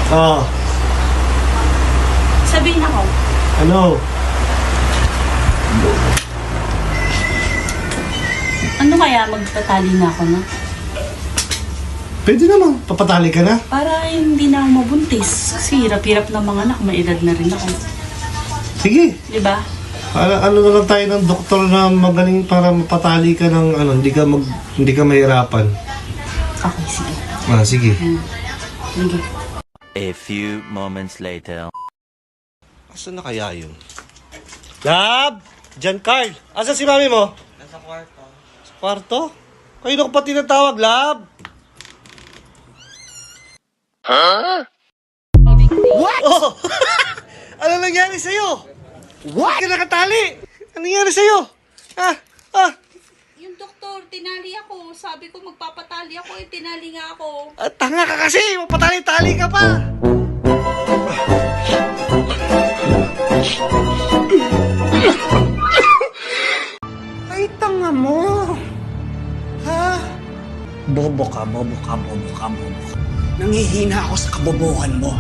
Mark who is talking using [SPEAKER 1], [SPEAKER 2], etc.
[SPEAKER 1] Oh,
[SPEAKER 2] Sabihin ako.
[SPEAKER 1] ano?
[SPEAKER 2] Ano kaya magpatali na ako, no?
[SPEAKER 1] Pwede naman, papatali ka na.
[SPEAKER 2] Para hindi na ako mabuntis. Kasi hirap-hirap na mga anak, may edad na rin ako.
[SPEAKER 1] Sige.
[SPEAKER 2] Di ba?
[SPEAKER 1] Ano na lang tayo ng doktor na magaling para mapatali ka ng ano, hindi ka mahirapan.
[SPEAKER 2] Okay, sige.
[SPEAKER 1] Sige.
[SPEAKER 2] Sige.
[SPEAKER 3] A few moments later.
[SPEAKER 1] Asan na kaya yun? Lab! Jan Carl! Asan si mami mo?
[SPEAKER 4] Nasa kwarto.
[SPEAKER 1] Sa kwarto? Kayo na ko pa tinatawag, Lab! Huh? What? Oh! Ano nangyari sa'yo? What? Ba't ka nakatali? Ano nangyari sa'yo?
[SPEAKER 2] Yung doktor, tinali ako. Sabi ko magpapatali ako, tinali nga ako.
[SPEAKER 1] Tanga ka kasi! Mapatali-tali ka pa! Ay, tanga mo! Ha?
[SPEAKER 4] Bobo ka, bobo ka, bobo ka, bobo ka. Nangihina ako sa kabobohan mo.